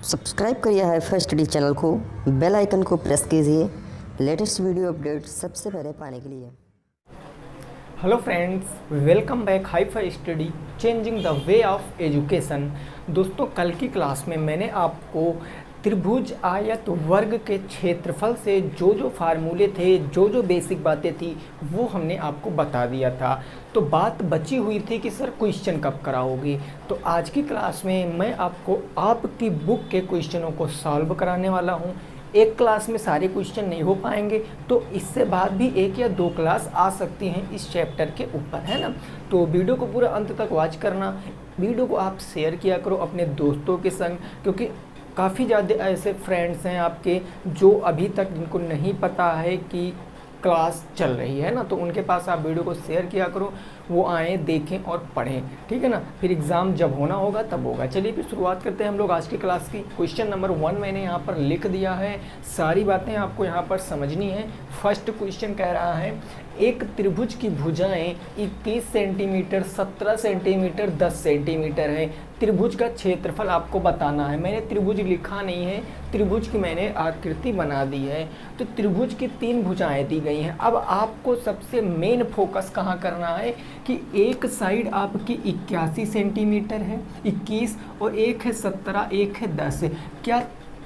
Subscribe करिए hifi study channel को, bell icon को प्रेस कीजिए लेटेस्ट वीडियो अपडेट सबसे पहले पाने के लिए। Hello friends, welcome back hifi study changing the way of education. दोस्तों, कल की क्लास में मैंने आपको त्रिभुज आयत वर्ग के क्षेत्रफल से जो फार्मूले थे, जो बेसिक बातें थी, वो हमने आपको बता दिया था। तो बात बची हुई थी कि सर क्वेश्चन कब कराओगे। तो आज की क्लास में मैं आपको आपकी बुक के क्वेश्चनों को सॉल्व कराने वाला हूँ। एक क्लास में सारे क्वेश्चन नहीं हो पाएंगे, तो इससे बाद भी एक या दो क्लास आ सकती हैं इस चैप्टर के ऊपर, है ना। तो वीडियो को पूरा अंत तक वॉच करना। वीडियो को आप शेयर किया करो अपने दोस्तों के संग, क्योंकि काफ़ी ज़्यादा ऐसे फ्रेंड्स हैं आपके जो अभी तक जिनको नहीं पता है कि क्लास चल रही है ना, तो उनके पास आप वीडियो को शेयर किया करो, वो आएँ, देखें और पढ़ें, ठीक है ना। फिर एग्ज़ाम जब होना होगा तब होगा। चलिए फिर शुरुआत करते हैं हम लोग आज की क्लास की। क्वेश्चन नंबर 1 मैंने यहाँ पर लिख दिया है, सारी बातें आपको यहाँ पर समझनी है। फर्स्ट क्वेश्चन कह रहा है, एक त्रिभुज की भुजाएं 21 सेंटीमीटर, 17 सेंटीमीटर, 10 सेंटीमीटर है। त्रिभुज का क्षेत्रफल आपको बताना है। मैंने त्रिभुज लिखा नहीं है, त्रिभुज की मैंने आकृति बना दी है। तो त्रिभुज की 3 भुजाएं दी गई हैं। अब आपको सबसे मेन फोकस कहाँ करना है कि एक साइड आपकी 81 सेंटीमीटर है, 21, और एक है 17, एक है 10। क्या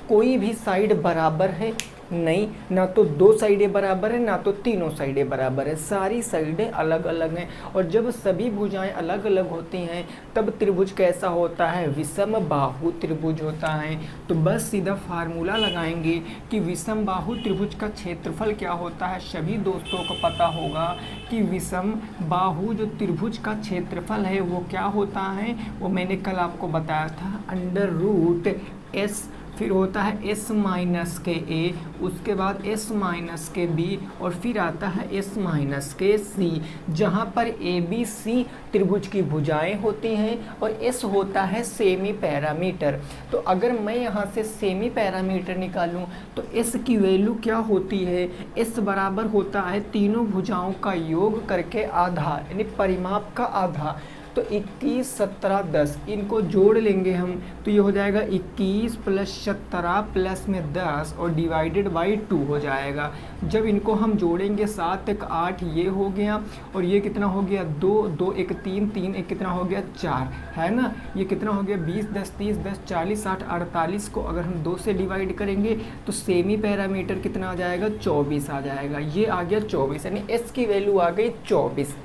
कोई भी साइड बराबर है? नहीं, ना तो 2 साइडें बराबर है, ना तो तीनों साइडें बराबर है, सारी साइडें अलग अलग हैं। और जब सभी भुजाएं अलग अलग होती हैं तब त्रिभुज कैसा होता है? विषम बाहु त्रिभुज होता है। तो बस सीधा फार्मूला लगाएंगे कि विषम बाहु त्रिभुज का क्षेत्रफल क्या होता है। सभी दोस्तों को पता होगा कि विषम बाहु जो त्रिभुज का क्षेत्रफल है वो क्या होता है, वो मैंने कल आपको बताया था, अंडर रूट एस, फिर होता है s माइनस के a, उसके बाद s माइनस के b, और फिर आता है s माइनस के c, जहाँ पर a b c त्रिभुज की भुजाएं होती हैं और s होता है सेमी पैरामीटर। तो अगर मैं यहाँ से सेमी पैरामीटर निकालूँ तो s की वैल्यू क्या होती है? s बराबर होता है तीनों भुजाओं का योग करके आधा, यानी परिमाप का आधा। तो 21, 17, 10 इनको जोड़ लेंगे हम, तो ये हो जाएगा 21 प्लस 17 प्लस में 10 और डिवाइडेड बाई 2 हो जाएगा। जब इनको हम जोड़ेंगे 7 एक 8 ये हो गया, और ये कितना हो गया 2, 2 एक 3, 3 एक कितना हो गया 4, है ना। ये कितना हो गया 20, 10, 30, 10, 40, 60, 48 को अगर हम 2 से डिवाइड करेंगे तो सेमी पैरामीटर कितना आ जाएगा? 24 आ जाएगा। ये आ गया 24, यानी एस की वैल्यू आ गई 24।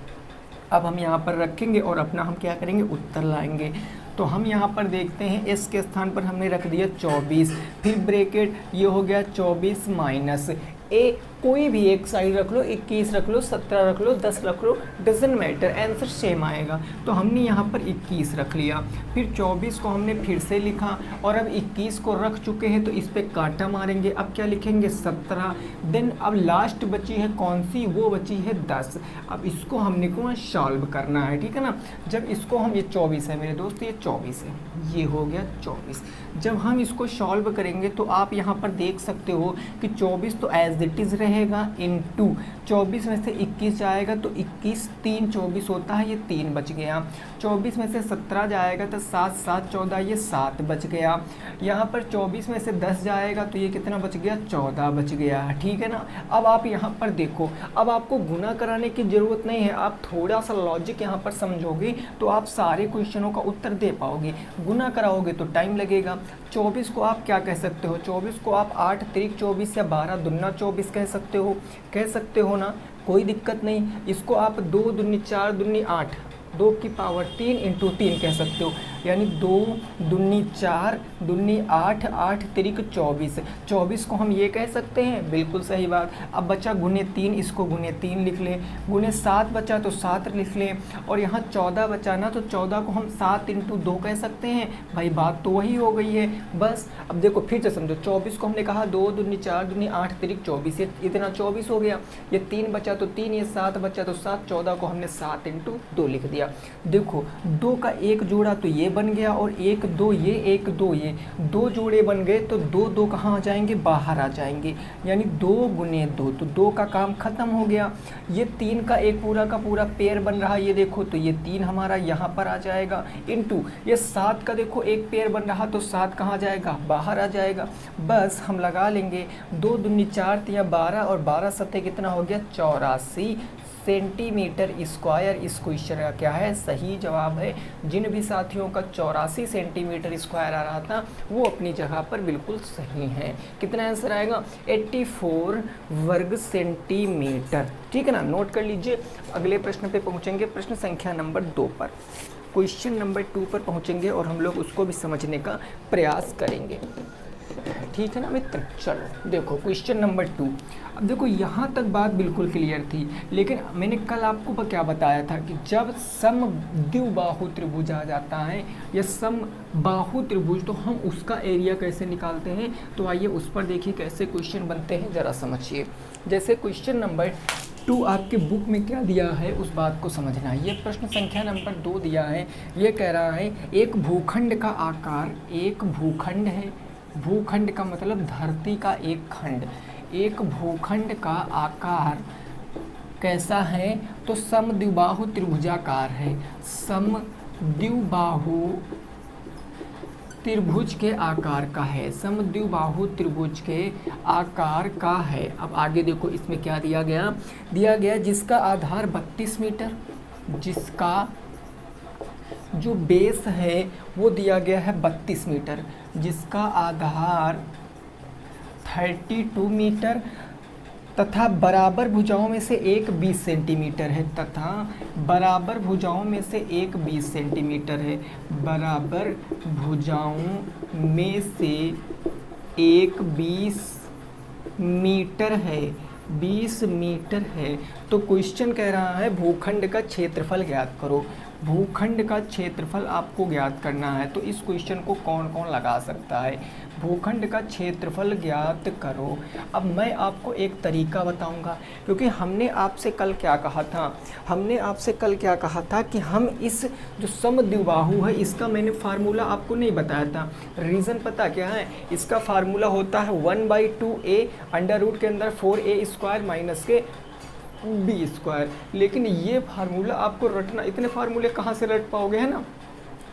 अब हम यहाँ पर रखेंगे और अपना हम क्या करेंगे, उत्तर लाएंगे। तो हम यहाँ पर देखते हैं एस के स्थान पर हमने रख दिया 24, फिर ब्रैकेट, ये हो गया 24 माइनस ए, कोई भी एक साइड रख लो, 21 रख लो, 17 रख लो, 10 रख लो, डजेंट मैटर, आंसर सेम आएगा। तो हमने यहाँ पर 21 रख लिया, फिर 24 को हमने फिर से लिखा, और अब 21 को रख चुके हैं तो इस पर कांटा मारेंगे। अब क्या लिखेंगे 17, देन अब लास्ट बची है कौन सी? वो बची है 10। अब इसको हमने को सॉल्व करना है, ठीक है ना। जब इसको हम, ये 24 है मेरे दोस्त, ये 24 है, ये हो गया 24। जब हम इसको सॉल्व करेंगे तो आप यहाँ पर देख सकते हो कि 24 तो एज इट इज़ रहेगा, इनटू 24 में से 21 जाएगा तो 21, 3 24 होता है, ये 3 बच गया। 24 में से 17 जाएगा तो 7, 7 14, ये 7 बच गया। यहाँ पर 24 में से 10 जाएगा तो ये कितना बच गया? 14 बच गया, ठीक है ना। अब आप यहाँ पर देखो, अब आपको गुना कराने की ज़रूरत नहीं है, आप थोड़ा सा लॉजिक यहाँ पर समझोगे तो आप सारे क्वेश्चनों का उत्तर दे पाओगे। गुना कराओगे तो टाइम लगेगा। 24 को आप क्या कह सकते हो? 24 को आप 8 त्रिक 24 या 12 दुना 24 कह सकते हो ना, कोई दिक्कत नहीं। इसको आप 2 दूनी 4 दूनी 8, 2 की पावर 3 इंटू 3 कह सकते हो, यानी 2 दूनी 4 दूनी 8, 8 तिरिक 24। 24 को हम ये कह सकते हैं, बिल्कुल सही बात। अब बचा गुने 3, इसको गुने 3 लिख लें, गुने 7 बचा तो 7 लिख लें, और यहाँ 14 बचा ना, तो 14 को हम 7 इंटू 2 कह सकते हैं। भाई बात तो वही हो गई है बस। अब देखो फिर से समझो, 24 को हमने कहा 2 दूनी 4 दूनी 8 तिरिक 24, ये इतना 24 हो गया। ये 3 बचा तो 3, ये 7 बचा तो 7, 14 को हमने 7 इंटू 2 लिख दिया। देखो 2 का 1 जोड़ा तो ये बन गया और 1 2 ये 1 2 ये, 2 जोड़े बन गए तो 2 2 कहाँ आ जाएंगे, बाहर आ जाएंगे, यानी 2 गुने 2, तो 2 का काम खत्म हो गया। ये 3 का एक पूरा का पूरा पेयर बन रहा है, ये देखो तो ये 3 हमारा यहाँ पर आ जाएगा, इनटू ये 7 का देखो एक पेयर बन रहा तो 7 कहाँ जाएगा, बाहर आ जाएगा। बस हम लगा लेंगे 2 दूनी 4 या 12 और 12 सतह कितना हो गया, 84 सेंटीमीटर स्क्वायर। इस क्वेश्चन का क्या है, सही जवाब है। जिन भी साथियों का 84 सेंटीमीटर स्क्वायर आ रहा था वो अपनी जगह पर बिल्कुल सही है। कितना आंसर आएगा, 84 वर्ग सेंटीमीटर। ठीक है ना, नोट कर लीजिए। अगले प्रश्न पे पहुंचेंगे, प्रश्न संख्या नंबर 2 पर, क्वेश्चन नंबर 2 पर पहुंचेंगे और हम लोग उसको भी समझने का प्रयास करेंगे। ठीक है ना मित्र, चलो देखो क्वेश्चन नंबर 2। अब देखो यहाँ तक बात बिल्कुल क्लियर थी, लेकिन मैंने कल आपको क्या बताया था कि जब समद्विबाहु त्रिभुज आ जाता है या समबाहु त्रिभुज, तो हम उसका एरिया कैसे निकालते हैं। तो आइए उस पर देखिए कैसे क्वेश्चन बनते हैं, ज़रा समझिए। जैसे क्वेश्चन नंबर 2 आपके बुक में क्या दिया है उस बात को समझना है। ये प्रश्न संख्या नंबर 2 दिया है, ये कह रहा है एक भूखंड का आकार, एक भूखंड है, भूखंड का मतलब धरती का एक खंड, एक भूखंड का आकार कैसा है, तो समद्विबाहु त्रिभुजाकार है, समद्विबाहु त्रिभुज के आकार का है, समद्विबाहु त्रिभुज के आकार का है। अब आगे देखो इसमें क्या दिया गया जिसका आधार 32 मीटर, जिसका जो बेस है वो दिया गया है 32 मीटर, जिसका आधार 32 मीटर तथा बराबर भुजाओं में से एक 20 सेंटीमीटर है, तथा बराबर भुजाओं में से एक 20 सेंटीमीटर है, बराबर भुजाओं में से एक 20 मीटर है, 20 मीटर है। तो क्वेश्चन कह रहा है भूखंड का क्षेत्रफल ज्ञात करो। भूखंड का क्षेत्रफल आपको ज्ञात करना है, तो इस क्वेश्चन को कौन कौन लगा सकता है, भूखंड का क्षेत्रफल ज्ञात करो। अब मैं आपको एक तरीका बताऊंगा, क्योंकि हमने आपसे कल क्या कहा था, कि हम इस जो समद्विबाहु है इसका मैंने फार्मूला आपको नहीं बताया था। रीज़न पता क्या है, इसका फार्मूला होता है 1/2a अंडर रूट के अंदर 4a स्क्वायर माइनस के b स्क्वायर। लेकिन ये फार्मूला आपको रटना, इतने फार्मूले कहाँ से रट पाओगे, है ना।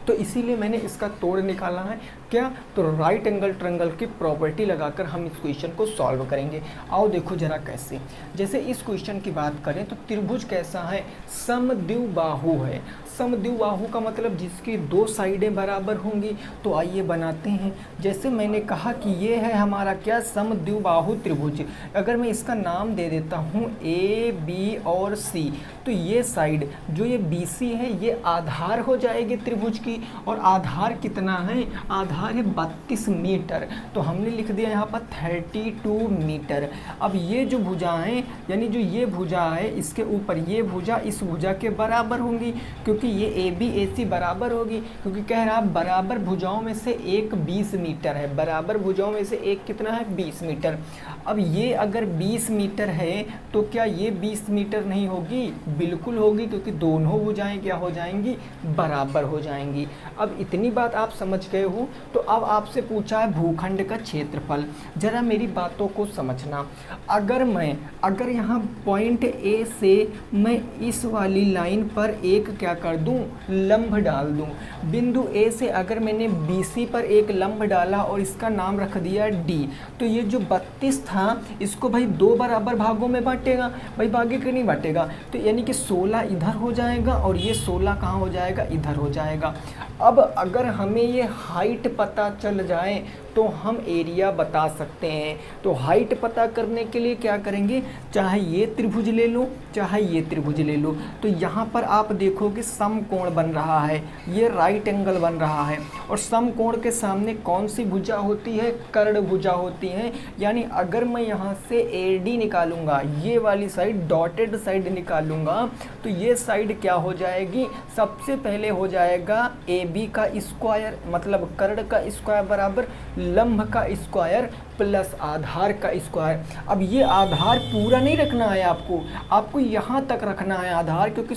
तो इसीलिए मैंने इसका तोड़ निकाला है। क्या, तो राइट एंगल ट्रायंगल की प्रॉपर्टी लगाकर हम इस क्वेश्चन को सॉल्व करेंगे। आओ देखो जरा कैसे। जैसे इस क्वेश्चन की बात करें तो त्रिभुज कैसा है, समद्विबाहु है। समद्विबाहु का मतलब जिसकी 2 साइडें बराबर होंगी। तो आइए बनाते हैं। जैसे मैंने कहा कि ये है हमारा क्या, समद्विबाहु त्रिभुज। अगर मैं इसका नाम दे देता हूँ A, B और C, तो ये साइड जो ये BC है ये आधार हो जाएगी त्रिभुज की। और आधार कितना है, आधार है 32 मीटर। तो हमने लिख दिया यहाँ पर 32 मीटर। अब ये जो भुजाएं, यानी जो ये भुजा है इसके ऊपर ये भुजा इस भुजा के बराबर होंगी, क्योंकि ये AB AC बराबर होगी, क्योंकि कह रहा बराबर भुजाओं में से एक 20 मीटर है, बराबर भुजाओं में से एक कितना है, 20 मीटर। अब ये अगर 20 मीटर है तो क्या ये 20 मीटर नहीं होगी, बिल्कुल होगी, क्योंकि दोनों भुजाएं क्या हो जाएंगी, बराबर हो जाएंगी। अब इतनी बात आप समझ गए हो। तो अब आपसे पूछा है भूखंड का क्षेत्रफल। जरा मेरी बातों को समझना। अगर यहाँ पॉइंट A से मैं इस वाली लाइन पर एक क्या कर दूं, लंब डाल दूं। बिंदु A से अगर मैंने BC पर एक लंब डाला और इसका नाम रख दिया D, तो ये जो 32 था इसको भाई 2 बराबर भागों में बांटेगा, भाई भागे के नहीं बांटेगा, तो यानी कि 16 इधर हो जाएगा और ये 16 कहाँ हो जाएगा, इधर हो जाएगा। अब अगर हमें ये हाइट पता चल जाए तो हम एरिया बता सकते हैं। तो हाइट पता करने के लिए क्या करेंगे, चाहे ये त्रिभुज ले लो चाहे ये त्रिभुज ले लो, तो यहाँ पर आप देखोगे समकोण बन रहा है, ये राइट एंगल बन रहा है। और समकोण के सामने कौन सी भुजा होती है, कर्ण भुजा होती है। यानी अगर मैं यहाँ से AD निकालूंगा, ये वाली साइड डॉटेड साइड निकालूंगा, तो ये साइड क्या हो जाएगी, सबसे पहले हो जाएगा AB का स्क्वायर, मतलब कर्ण का स्क्वायर बराबर लंब का स्क्वायर प्लस आधार का स्क्वायर। अब ये आधार पूरा नहीं रखना है आपको यहाँ तक रखना है आधार, क्योंकि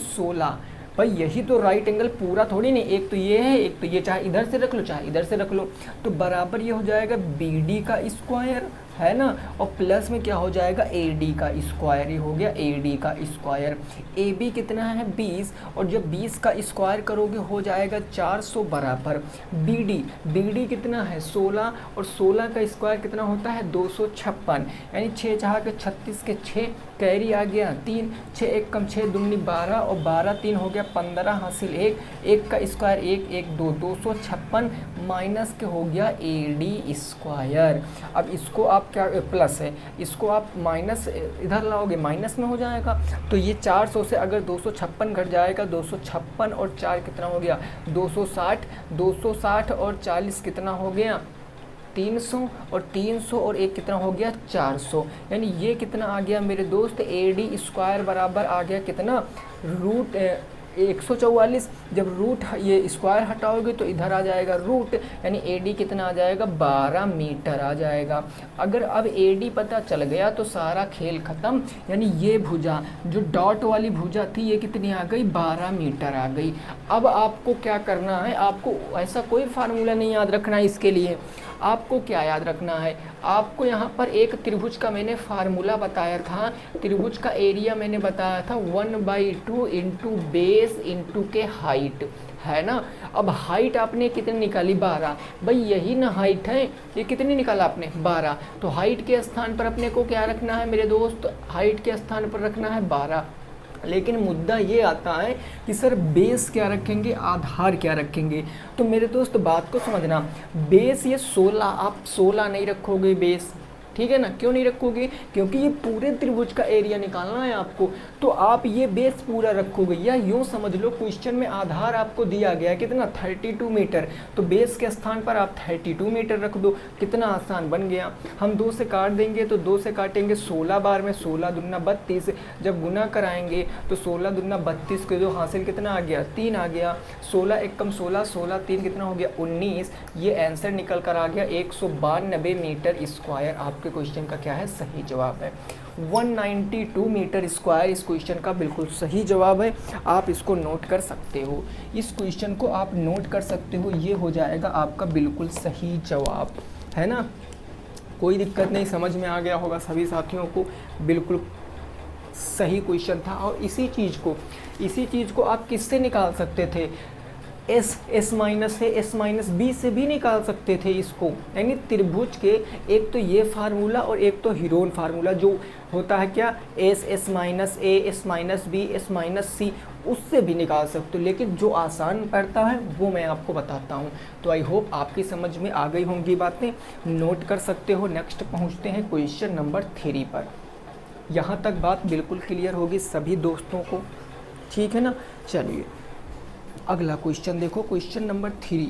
भाई यही तो राइट एंगल पूरा थोड़ी नहीं, एक तो ये है एक तो ये, चाहे इधर से रख लो चाहे इधर से रख लो, तो बराबर ये हो जाएगा बी डी का स्क्वायर, है ना, और प्लस में क्या हो जाएगा ए डी का स्क्वायर, ये हो गया ए डी का स्क्वायर। ए बी कितना है 20, और जब 20 का स्क्वायर करोगे हो जाएगा 400 बराबर बी डी कितना है 16, और 16 का स्क्वायर कितना होता है 256, यानी 6 चाह के 36 के 6 कैरी आ गया 3, 6 1 कम 6 दूनी 12, और 12 3 हो गया 15 हासिल 1, 1 का स्क्वायर 1 1 2, 256 माइनस के हो गया ए डी स्क्वायर। अब इसको आप क्या प्लस है, इसको आप माइनस इधर लाओगे माइनस में हो जाएगा, तो ये 400 से अगर 256 घट जाएगा, 256 और 4 कितना हो गया 260, 260 और 40 कितना हो गया 300, और 300 और 1 कितना हो गया 400, यानी ये कितना आ गया मेरे दोस्त ए डी स्क्वायर बराबर आ गया कितना रूट 144। जब रूट ये स्क्वायर हटाओगे तो इधर आ जाएगा रूट, यानी ए डी कितना आ जाएगा 12 मीटर आ जाएगा। अगर अब ए डी पता चल गया तो सारा खेल ख़त्म, यानी ये भुजा जो डॉट वाली भुजा थी ये कितनी आ गई 12 मीटर आ गई। अब आपको क्या करना है, आपको ऐसा कोई फार्मूला नहीं याद रखना है इसके लिए, आपको क्या याद रखना है, आपको यहाँ पर एक त्रिभुज का मैंने फार्मूला बताया था, त्रिभुज का एरिया मैंने बताया था 1/2 इंटू बेस इंटू के हाइट, है ना। अब हाइट आपने कितनी निकाली 12, भाई यही ना हाइट है, ये कितनी निकाला आपने 12, तो हाइट के स्थान पर अपने को क्या रखना है मेरे दोस्त, हाइट के स्थान पर रखना है 12। लेकिन मुद्दा ये आता है कि सर बेस क्या रखेंगे, आधार क्या रखेंगे, तो मेरे दोस्त बात को समझना, बेस ये 16, आप 16 नहीं रखोगे बेस, ठीक है ना, क्यों नहीं रखोगे, क्योंकि ये पूरे त्रिभुज का एरिया निकालना है आपको, तो आप ये बेस पूरा रखोगे, या यूँ समझ लो क्वेश्चन में आधार आपको दिया गया कितना 32 मीटर, तो बेस के स्थान पर आप 32 मीटर रख दो, कितना आसान बन गया। हम 2 से काट देंगे तो 2 से काटेंगे 16 बार में, 16 दूना 32, जब गुना कराएंगे तो 16 दूना 32 के जो हासिल कितना आ गया 3 आ गया, 16 1 कम 16, 16 3 कितना हो गया 19, ये आंसर निकल कर आ गया 192 मीटर स्क्वायर। आपके क्वेश्चन का क्या है सही जवाब है 192 मीटर स्क्वायर, इस क्वेश्चन का बिल्कुल सही जवाब है। आप इसको नोट कर सकते हो, इस क्वेश्चन को आप नोट कर सकते हो, ये हो जाएगा आपका बिल्कुल सही जवाब, है ना। कोई दिक्कत नहीं, समझ में आ गया होगा सभी साथियों को, बिल्कुल सही क्वेश्चन था। और इसी चीज़ को आप किससे निकाल सकते थे, एस माइनस से, एस माइनस बी से भी निकाल सकते थे इसको, यानी त्रिभुज के एक तो ये फार्मूला और एक तो हीरोन फार्मूला जो होता है क्या S minus A, S minus B, S minus C, उससे भी निकाल सकते हो, लेकिन जो आसान पड़ता है वो मैं आपको बताता हूँ। तो आई होप आपकी समझ में आ गई होंगी बातें, नोट कर सकते हो। नेक्स्ट पहुँचते हैं क्वेश्चन नंबर 3 पर। यहाँ तक बात बिल्कुल क्लियर होगी सभी दोस्तों को, ठीक है ना। चलिए अगला क्वेश्चन देखो, क्वेश्चन नंबर 3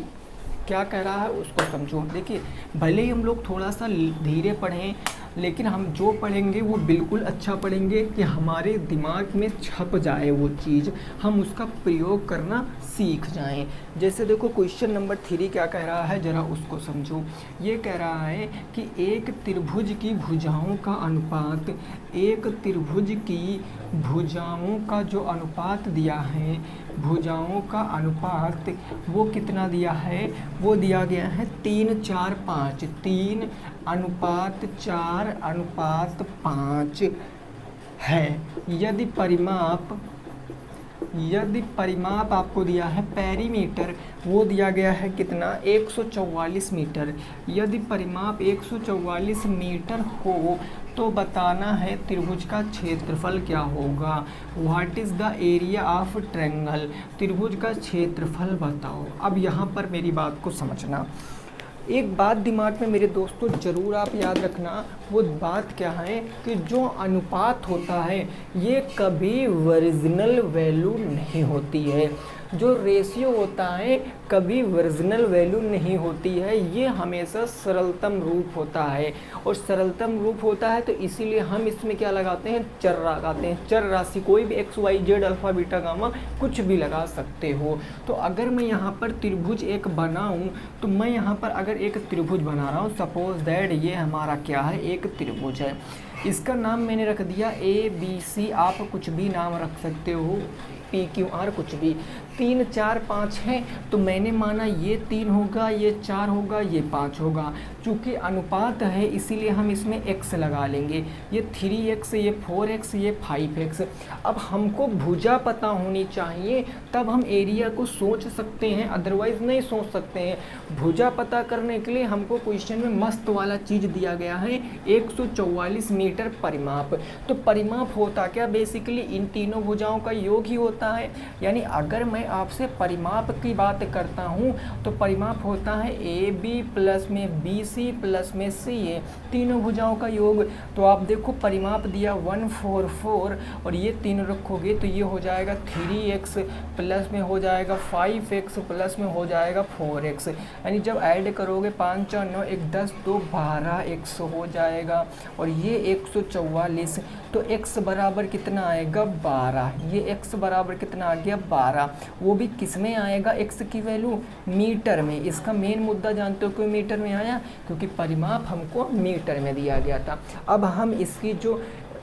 क्या कह रहा है उसको समझो। देखिए भले ही हम लोग थोड़ा सा धीरे पढ़ें, लेकिन हम जो पढ़ेंगे वो बिल्कुल अच्छा पढ़ेंगे कि हमारे दिमाग में छप जाए वो चीज़, हम उसका प्रयोग करना सीख जाएं। जैसे देखो क्वेश्चन नंबर 3 क्या कह रहा है, ज़रा उसको समझो। ये कह रहा है कि एक त्रिभुज की भुजाओं का अनुपात, एक त्रिभुज की भुजाओं का जो अनुपात दिया है, भुजाओं का अनुपात वो कितना दिया है, वो दिया गया है 3 4 5, 3 अनुपात 4 अनुपात 5 है। यदि परिमाप आपको दिया है पेरीमीटर, वो दिया गया है कितना 144 मीटर। यदि परिमाप 144 मीटर हो तो बताना है त्रिभुज का क्षेत्रफल क्या होगा। What is the area of triangle, त्रिभुज का क्षेत्रफल बताओ। अब यहाँ पर मेरी बात को समझना, एक बात दिमाग में मेरे दोस्तों ज़रूर आप याद रखना, वो बात क्या है कि जो अनुपात होता है ये कभी ओरिजिनल वैल्यू नहीं होती है, जो रेशियो होता है कभी ओरिजिनल वैल्यू नहीं होती है, ये हमेशा सरलतम रूप होता है। और सरलतम रूप होता है तो इसीलिए हम इसमें क्या लगाते हैं, चर लगाते हैं, चर राशि, कोई भी x y z alpha beta gamma कुछ भी लगा सकते हो। तो अगर मैं यहाँ पर त्रिभुज एक बनाऊँ, तो मैं यहाँ पर अगर एक त्रिभुज बना रहा हूँ, सपोज दैट ये हमारा क्या है, एक त्रिभुज है। इसका नाम मैंने रख दिया ABC, आप कुछ भी नाम रख सकते हो, PQR कुछ भी। 3 4 5 है तो मैंने माना ये 3 होगा, ये 4 होगा, ये 5 होगा। चूँकि अनुपात है इसीलिए हम इसमें x लगा लेंगे। ये 3x, ये 4x, ये 5x। अब हमको भुजा पता होनी चाहिए तब हम एरिया को सोच सकते हैं, अदरवाइज़ नहीं सोच सकते हैं। भुजा पता करने के लिए हमको क्वेश्चन में मस्त वाला चीज़ दिया गया है, 144 मीटर परिमाप। तो परिमाप होता क्या, बेसिकली इन तीनों भुजाओं का योग ही होता है। यानी अगर मैं आपसे परिमाप की बात करता हूँ तो परिमाप होता है AB प्लस में BC प्लस में CA, तीनों भुजाओं का योग। तो आप देखो परिमाप दिया 144 और ये तीनों रखोगे तो ये हो जाएगा 3x प्लस में हो जाएगा 5x प्लस में हो जाएगा 4x। यानी जब ऐड करोगे 5 4 9 1 10 2 12x हो जाएगा और ये 144। तो x बराबर कितना आएगा 12। ये x बराबर कितना आ गया 12। वो भी किस में आएगा, x की वैल्यू मीटर में। इसका मेन मुद्दा जानते हो क्यों मीटर में आया, क्योंकि परिमाप हमको मीटर में दिया गया था। अब हम इसकी जो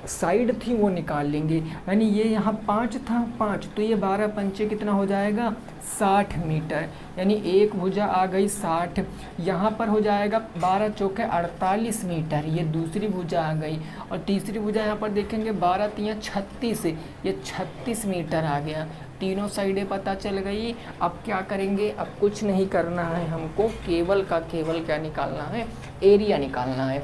साइड थी वो निकाल लेंगे। यानी ये यहाँ 5 था, 5 तो ये 12 पंचे कितना हो जाएगा 60 मीटर। यानी एक भुजा आ गई 60, यहाँ पर हो जाएगा 12 चौके 48 मीटर, ये दूसरी भुजा आ गई। और तीसरी भुजा यहाँ पर देखेंगे 12 3 36, ये 36 मीटर आ गया। तीनों साइडें पता चल गई। अब क्या करेंगे, अब कुछ नहीं करना है हमको, केवल का केवल क्या निकालना है, एरिया निकालना है।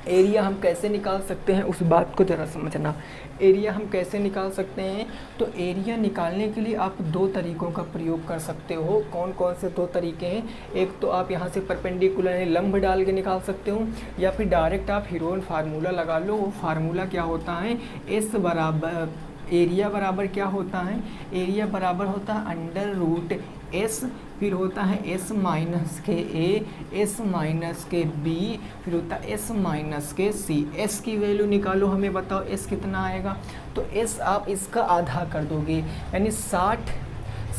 एरिया हम कैसे निकाल सकते हैं उस बात को ज़रा समझना। एरिया हम कैसे निकाल सकते हैं, तो एरिया निकालने के लिए आप 2 तरीक़ों का प्रयोग कर सकते हो। कौन कौन से 2 तरीके हैं, एक तो आप यहाँ से परपेंडिकुलर यानी लंब डाल के निकाल सकते हो, या फिर डायरेक्ट आप हीरोन फार्मूला लगा लो। वो फार्मूला क्या होता है, S बराबर एरिया बराबर क्या होता है, एरिया बराबर होता है अंडर रूट S, फिर होता है S माइनस के A, S माइनस के B, फिर होता है S माइनस के C। S की वैल्यू निकालो, हमें बताओ S कितना आएगा। तो S आप इसका आधा कर दोगे, यानी 60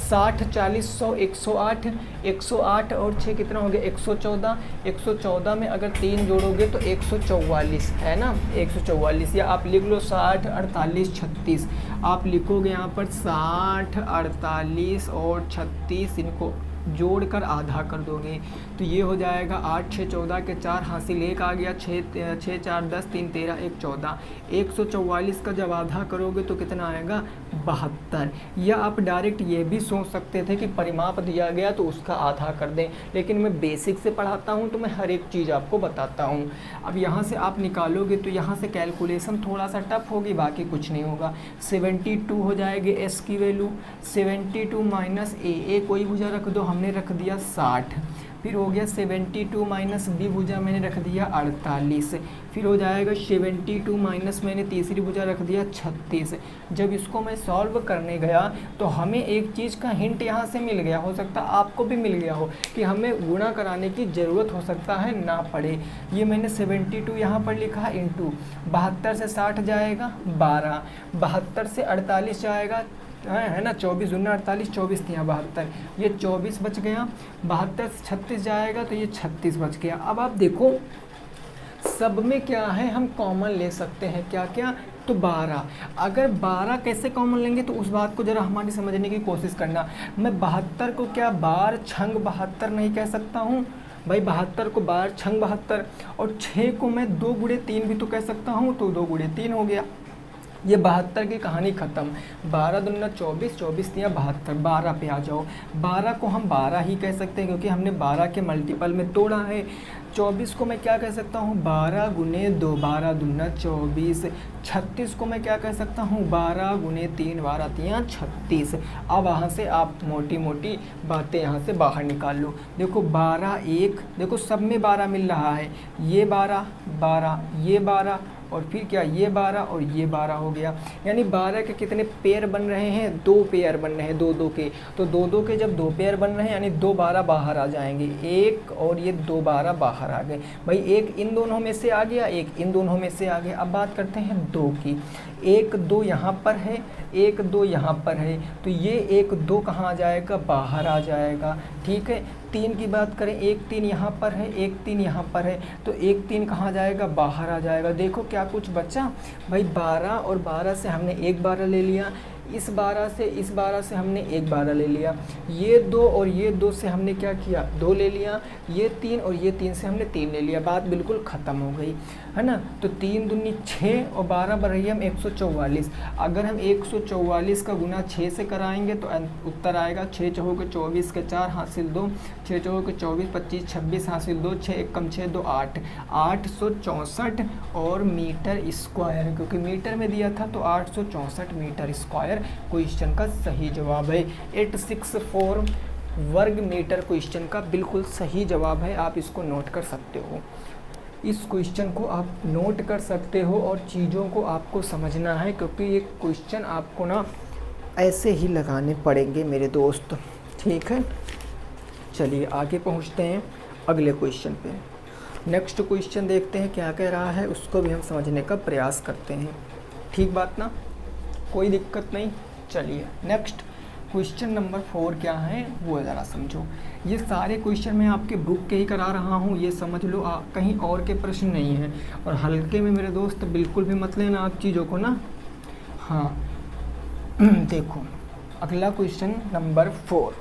40 100 108, 108 और 6 कितना हो गया 114। 114 में अगर 3 जोड़ोगे तो 144 है ना, 144। या आप लिख लो 60 48 36, आप लिखोगे यहाँ पर 60 48 और 36, इनको जोड़कर आधा कर दोगे तो ये हो जाएगा 8 6 14 के 4 हासिल 1 आ गया, 6 4 10 3 13 1 14। 144 का जब आधा करोगे तो कितना आएगा 72। या आप डायरेक्ट ये भी सोच सकते थे कि परिमाप दिया गया तो उसका आधा कर दें, लेकिन मैं बेसिक से पढ़ाता हूँ तो मैं हर एक चीज़ आपको बताता हूँ। अब यहाँ से आप निकालोगे तो यहाँ से कैलकुलेशन थोड़ा सा टफ होगी, बाकी कुछ नहीं होगा। 72 हो जाएगी S की वैल्यू, 72 माइनस A कोई भुजा रख दो, हमने रख दिया 60। फिर हो गया 72 माइनस B भुजा मैंने रख दिया 48। फिर हो जाएगा 72 माइनस मैंने तीसरी भुजा रख दिया 36। जब इसको मैं सॉल्व करने गया तो हमें एक चीज़ का हिंट यहाँ से मिल गया, हो सकता है आपको भी मिल गया हो कि हमें गुणा कराने की ज़रूरत हो सकता है ना पड़े। ये मैंने 72 यहाँ पर लिखा इंटू 72 से 60 जाएगा 12, 72 से 48 जाएगा है ना 24 दूना 48, 24 यहाँ 72, ये 24 बच गया। 72 से 36 जाएगा तो ये 36 बच गया। अब आप देखो सब में क्या है, हम कॉमन ले सकते हैं, क्या क्या, तो 12। अगर 12 कैसे कॉमन लेंगे तो उस बात को ज़रा हमारी समझने की कोशिश करना। मैं 72 को क्या बार छंग 72 नहीं कह सकता हूँ भाई, 72 को बार छंग 72, और 6 को मैं 2 गुणे 3 भी तो कह सकता हूँ, तो 2 गुणे 3 हो गया। ये 72 की कहानी ख़त्म। 12 दूना 24, 24 या 72, 12 पे आ जाओ। 12 को हम 12 ही कह सकते हैं क्योंकि हमने 12 के मल्टीपल में तोड़ा है। 24 को मैं क्या कह सकता हूँ 12 गुने 2, 12 दूना 24। 36 को मैं क्या कह सकता हूँ 12 गुने 3, 12 3 36। अब यहाँ से आप मोटी मोटी बातें यहाँ से बाहर निकाल लो। देखो 12 1, देखो सब में 12 मिल रहा है, ये 12 12, ये 12 और फिर क्या ये 12 और ये 12 हो गया। यानी 12 के कितने पेयर बन रहे हैं, 2 पेयर बन रहे हैं, 2 2 के। तो 2 2 के जब 2 पेयर बन रहे हैं यानी 2 12 बाहर आ जाएंगे, एक और ये 2 12 बाहर आ गए। भाई एक इन दोनों में से आ गया, एक इन दोनों में से आ गया। अब बात करते हैं 2 की। 1 2 यहाँ पर है, 1 2 यहाँ पर है, तो ये 1 2 कहाँ आ जाएगा, बाहर आ जाएगा। ठीक है, 3 की बात करें, 1 3 यहाँ पर है, 1 3 यहाँ पर है, तो 1 3 कहाँ जाएगा, बाहर आ जाएगा। देखो क्या कुछ बचा भाई, 12 और 12 से हमने 1 12 ले लिया, इस 12 से हमने 1 12 ले लिया, ये 2 और ये 2 से हमने क्या किया, 2 ले लिया, ये 3 और ये 3 से हमने 3 ले लिया, बात बिल्कुल ख़त्म हो गई, है ना। तो 3 दूनी 6 और 12 बढ़ रही है हम 144। अगर हम 144 का गुना 6 से कराएंगे तो उत्तर आएगा 6 चौके 24 के 4 हासिल 2, 6 चौके 24 25 26 हासिल 2, 6 1 कम 6 2 8, 864 और मीटर स्क्वायर, क्योंकि मीटर में दिया था तो 864 मीटर स्क्वायर क्वेश्चन का सही जवाब है। 864 वर्ग मीटर क्वेश्चन का बिल्कुल सही जवाब है। आप इसको नोट कर सकते हो, इस क्वेश्चन को आप नोट कर सकते हो और चीज़ों को आपको समझना है, क्योंकि ये क्वेश्चन आपको ना ऐसे ही लगाने पड़ेंगे मेरे दोस्त, ठीक है। चलिए आगे पहुंचते हैं अगले क्वेश्चन पे। नेक्स्ट क्वेश्चन देखते हैं क्या कह रहा है, उसको भी हम समझने का प्रयास करते हैं, ठीक बात ना, कोई दिक्कत नहीं। चलिए नेक्स्ट क्वेश्चन नंबर 4 क्या है वो ज़रा समझो। ये सारे क्वेश्चन मैं आपके बुक के ही करा रहा हूँ, ये समझ लो, कहीं और के प्रश्न नहीं हैं। और हल्के में मेरे दोस्त बिल्कुल भी मत लेना आप चीज़ों को ना। हाँ देखो अगला क्वेश्चन नंबर 4,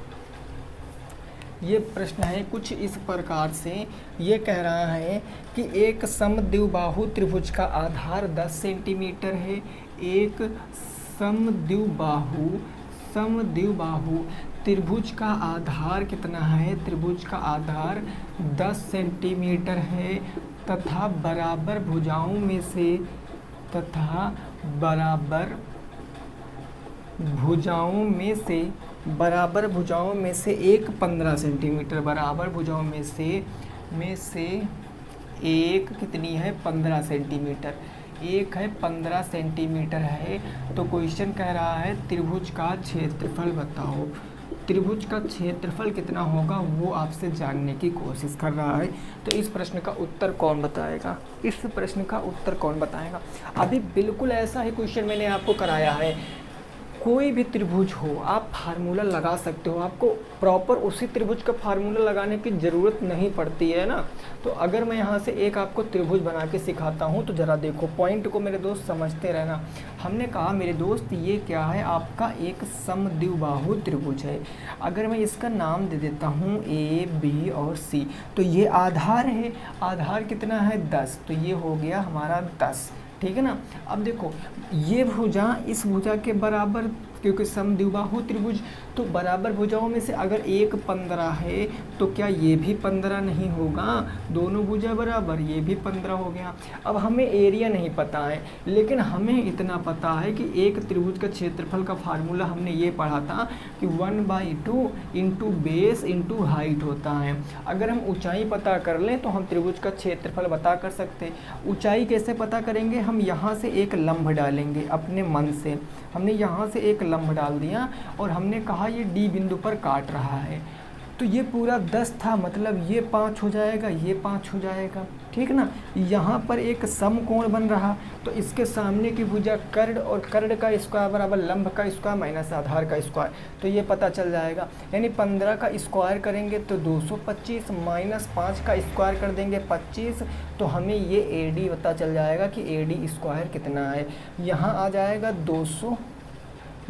ये प्रश्न है कुछ इस प्रकार से। ये कह रहा है कि एक समद्विबाहु त्रिभुज का आधार 10 सेंटीमीटर है, एक समद्विबाहु त्रिभुज का आधार कितना है, त्रिभुज का आधार 10 सेंटीमीटर है तथा बराबर भुजाओं में से एक 15 सेंटीमीटर, बराबर भुजाओं में से एक कितनी है, 15 सेंटीमीटर, एक है 15 सेंटीमीटर है। तो क्वेश्चन कह रहा है त्रिभुज का क्षेत्रफल बताओ। त्रिभुज का क्षेत्रफल कितना होगा वो आपसे जानने की कोशिश कर रहा है। तो इस प्रश्न का उत्तर कौन बताएगा, इस प्रश्न का उत्तर कौन बताएगा। अभी बिल्कुल ऐसा ही क्वेश्चन मैंने आपको कराया है, कोई भी त्रिभुज हो आप फार्मूला लगा सकते हो, आपको प्रॉपर उसी त्रिभुज का फार्मूला लगाने की ज़रूरत नहीं पड़ती है ना। तो अगर मैं यहाँ से एक आपको त्रिभुज बना के सिखाता हूँ तो ज़रा देखो, पॉइंट को मेरे दोस्त समझते रहना। हमने कहा मेरे दोस्त ये क्या है, आपका एक समद्विबाहु त्रिभुज है। अगर मैं इसका नाम दे देता हूँ A B और C, तो ये आधार है, आधार कितना है 10, तो ये हो गया हमारा 10, ठीक है ना। अब देखो ये भुजा इस भुजा के बराबर, क्योंकि समद्विबाहु त्रिभुज तो बराबर भुजाओं में से अगर एक 15 है तो क्या ये भी 15 नहीं होगा, दोनों भुजा बराबर, ये भी 15 हो गया। अब हमें एरिया नहीं पता है, लेकिन हमें इतना पता है कि एक त्रिभुज का क्षेत्रफल का फार्मूला हमने ये पढ़ा था कि 1/2 इंटू बेस इंटू हाइट होता है। अगर हम ऊंचाई पता कर लें तो हम त्रिभुज का क्षेत्रफल पता कर सकते हैं। ऊंचाई कैसे पता करेंगे, हम यहाँ से एक लंब डालेंगे अपने मन से। हमने यहाँ से एक लंब डाल दिया और हमने कहा ये डी बिंदु पर काट रहा है, तो ये पूरा 10 था, मतलब ये 5 हो जाएगा, ये 5 हो जाएगा, ठीक ना। यहाँ पर एक समकोण बन रहा, तो इसके सामने की भुजा कर्ण और कर्ण का स्क्वायर बराबर लंब का स्क्वायर माइनस आधार का स्क्वायर, तो ये पता चल जाएगा। यानी 15 का स्क्वायर करेंगे तो 225 माइनस 5 का स्क्वायर कर देंगे 25, तो हमें ये AD पता चल जाएगा कि AD स्क्वायर कितना है। यहाँ आ जाएगा 200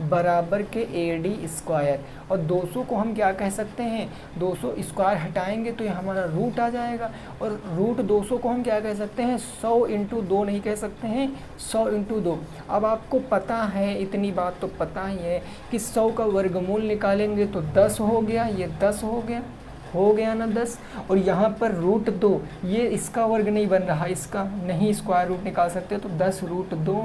बराबर के AD स्क्वायर, और 200 को हम क्या कह सकते हैं, 200 स्क्वायर हटाएंगे तो ये हमारा रूट आ जाएगा, और रूट 200 को हम क्या कह सकते हैं, 100 इंटू 2 नहीं कह सकते हैं, 100 इंटू 2। अब आपको पता है, इतनी बात तो पता ही है कि 100 का वर्गमूल निकालेंगे तो 10 हो गया, ये 10 हो गया ना 10, और यहाँ पर रूट 2, ये इसका वर्ग नहीं बन रहा, इसका नहीं स्क्वायर रूट निकाल सकते, तो 10 रूट 2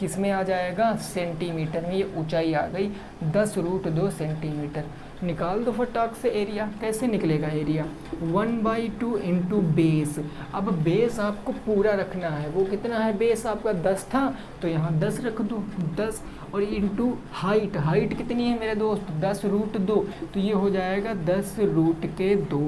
किस में आ जाएगा, सेंटीमीटर में। ये ऊंचाई आ गई 10 रूट 2 सेंटीमीटर। निकाल दो फटाक से एरिया, कैसे निकलेगा एरिया, 1/2 इंटू बेस। अब बेस आपको पूरा रखना है, वो कितना है, बेस आपका 10 था तो यहाँ 10 रख दो, 10, और इंटू हाइट, हाइट कितनी है मेरे दोस्त, 10 रूट 2, तो ये हो जाएगा 10 रूट के 2,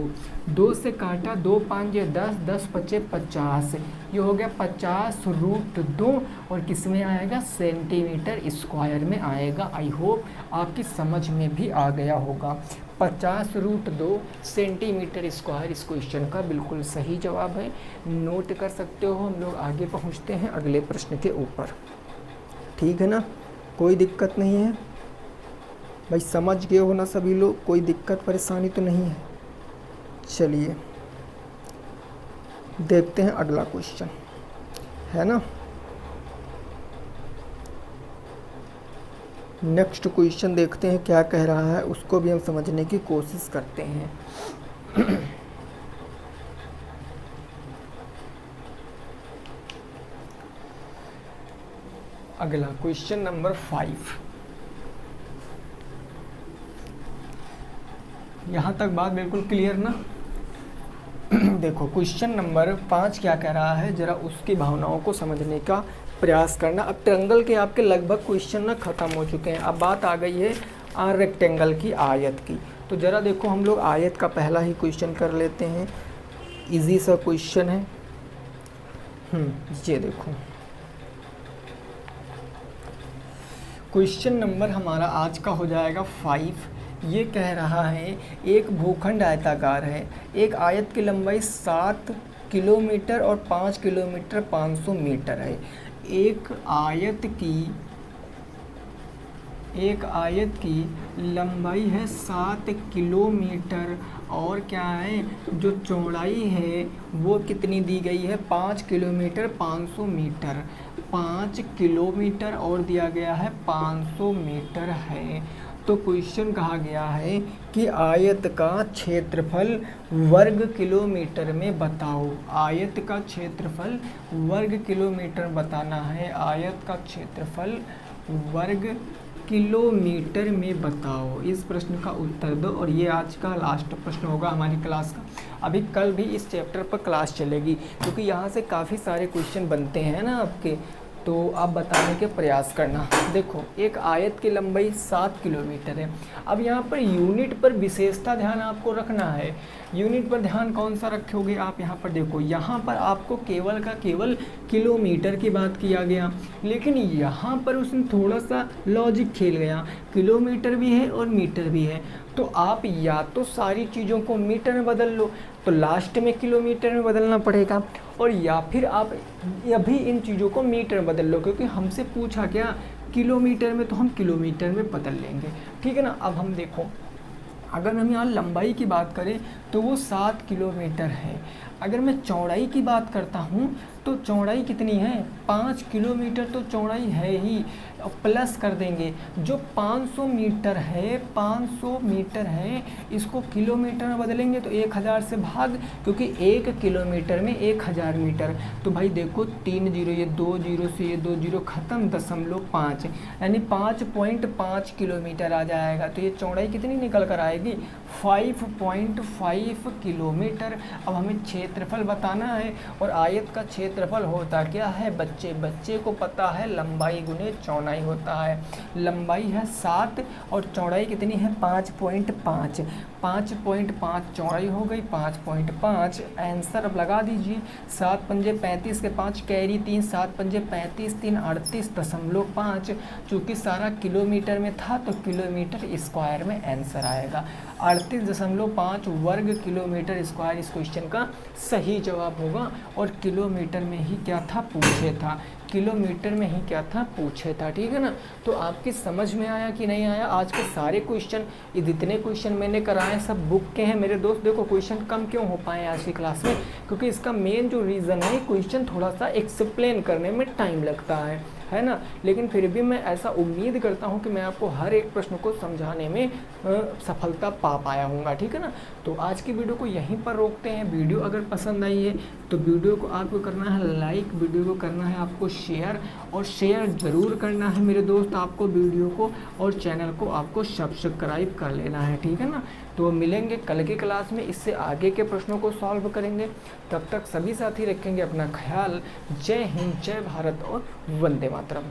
2 से काटा 2 5 10, 10 5 50, ये हो गया 50 रूट 2, और किस में आएगा, सेंटीमीटर स्क्वायर में आएगा। आई होप आपकी समझ में भी आ गया होगा। 50√2 सेंटीमीटर स्क्वायर इस क्वेश्चन का बिल्कुल सही जवाब है। नोट कर सकते हो। हम लोग आगे पहुंचते हैं अगले प्रश्न के ऊपर, ठीक है ना, कोई दिक्कत नहीं है भाई, समझ गए हो ना सभी लोग, कोई दिक्कत परेशानी तो नहीं है। चलिए देखते हैं अगला क्वेश्चन, है ना। नेक्स्ट क्वेश्चन देखते हैं क्या कह रहा है, उसको भी हम समझने की कोशिश करते हैं। अगला क्वेश्चन नंबर 5। यहाँ तक बात बिल्कुल क्लियर ना। देखो क्वेश्चन नंबर 5 क्या कह रहा है, जरा उसकी भावनाओं को समझने का प्रयास करना। अब ट्रायंगल के आपके लगभग क्वेश्चन ना ख़त्म हो चुके हैं, अब बात आ गई है रेक्टेंगल की, आयत की। तो ज़रा देखो हम लोग आयत का पहला ही क्वेश्चन कर लेते हैं, इजी सा क्वेश्चन है। ये देखो क्वेश्चन नंबर हमारा आज का हो जाएगा 5। ये कह रहा है एक भूखंड आयताकार है, एक आयत की लंबाई 7 किलोमीटर और 5 किलोमीटर 500 मीटर है। एक आयत की लंबाई है 7 किलोमीटर और क्या है, जो चौड़ाई है वो कितनी दी गई है, 5 किलोमीटर 500 मीटर। 5 किलोमीटर और दिया गया है 500 मीटर है। तो क्वेश्चन कहा गया है कि आयत का क्षेत्रफल वर्ग किलोमीटर में बताओ। आयत का क्षेत्रफल वर्ग किलोमीटर बताना है। आयत का क्षेत्रफल वर्ग किलोमीटर में बताओ। इस प्रश्न का उत्तर दो और ये आज का लास्ट प्रश्न होगा हमारी क्लास का। अभी कल भी इस चैप्टर पर क्लास चलेगी क्योंकि यहाँ से काफ़ी सारे क्वेश्चन बनते हैं ना आपके, तो आप बताने के प्रयास करना। देखो एक आयत की लंबाई 7 किलोमीटर है। अब यहाँ पर यूनिट पर विशेषता ध्यान आपको रखना है। यूनिट पर ध्यान कौन सा रखोगे आप, यहाँ पर देखो, यहाँ पर आपको केवल का केवल किलोमीटर की बात किया गया, लेकिन यहाँ पर उसने थोड़ा सा लॉजिक खेल गया, किलोमीटर भी है और मीटर भी है। तो आप या तो सारी चीज़ों को मीटर में बदल लो तो लास्ट में किलोमीटर में बदलना पड़ेगा, और या फिर आप अभी इन चीज़ों को मीटर में बदल लो, क्योंकि हमसे पूछा क्या किलोमीटर में, तो हम किलोमीटर में बदल लेंगे, ठीक है ना। अब हम देखो अगर हम यहाँ लंबाई की बात करें तो वो 7 किलोमीटर है। अगर मैं चौड़ाई की बात करता हूँ तो चौड़ाई कितनी है, 5 किलोमीटर तो चौड़ाई है ही, प्लस कर देंगे जो 500 मीटर है, 500 मीटर है, इसको किलोमीटर में बदलेंगे तो 1000 से भाग, क्योंकि 1 किलोमीटर में 1000 मीटर। तो भाई देखो 3 जीरो, ये 2 जीरो से ये 2 जीरो खत्म, 0.5 यानी 5.5 किलोमीटर आ जाएगा। तो ये चौड़ाई कितनी निकल कर आएगी, 5.5 किलोमीटर। अब हमें क्षेत्रफल बताना है, और आयत का क्षेत्रफल होता क्या है, बच्चे को पता है लंबाई गुने चौड़ाई होता है। लंबाई है 7 और चौड़ाई कितनी है 5.5, 5.5 चौड़ाई हो गई, 5.5 आंसर अब लगा दीजिए। 7 पंजे 35 के 5 कैरी 3, 7 पंजे 35, 3 38.5। चूँकि सारा किलोमीटर में था तो किलोमीटर स्क्वायर में आंसर आएगा। 38.5 वर्ग किलोमीटर स्क्वायर इस क्वेश्चन का सही जवाब होगा। और किलोमीटर में ही क्या था, पूछे था, किलोमीटर में ही क्या था, पूछे था, ठीक है ना। तो आपकी समझ में आया कि नहीं आया। आज के सारे क्वेश्चन, ये जितने क्वेश्चन मैंने कराए सब बुक के हैं मेरे दोस्त। देखो क्वेश्चन कम क्यों हो पाए आज की क्लास में, क्योंकि इसका मेन जो रीज़न है, क्वेश्चन थोड़ा सा एक्सप्लेन करने में टाइम लगता है ना। लेकिन फिर भी मैं ऐसा उम्मीद करता हूँ कि मैं आपको हर एक प्रश्न को समझाने में सफलता पा पाया हूँगा, ठीक है ना। तो आज की वीडियो को यहीं पर रोकते हैं। वीडियो अगर पसंद आई है तो वीडियो को आपको करना है लाइक, वीडियो को करना है आपको शेयर, और शेयर ज़रूर करना है मेरे दोस्त आपको वीडियो को, और चैनल को आपको सब्सक्राइब कर लेना है, ठीक है ना। तो मिलेंगे कल की क्लास में, इससे आगे के प्रश्नों को सॉल्व करेंगे। तब तक सभी साथी रखेंगे अपना ख्याल। जय हिंद, जय भारत और वंदे मातरम।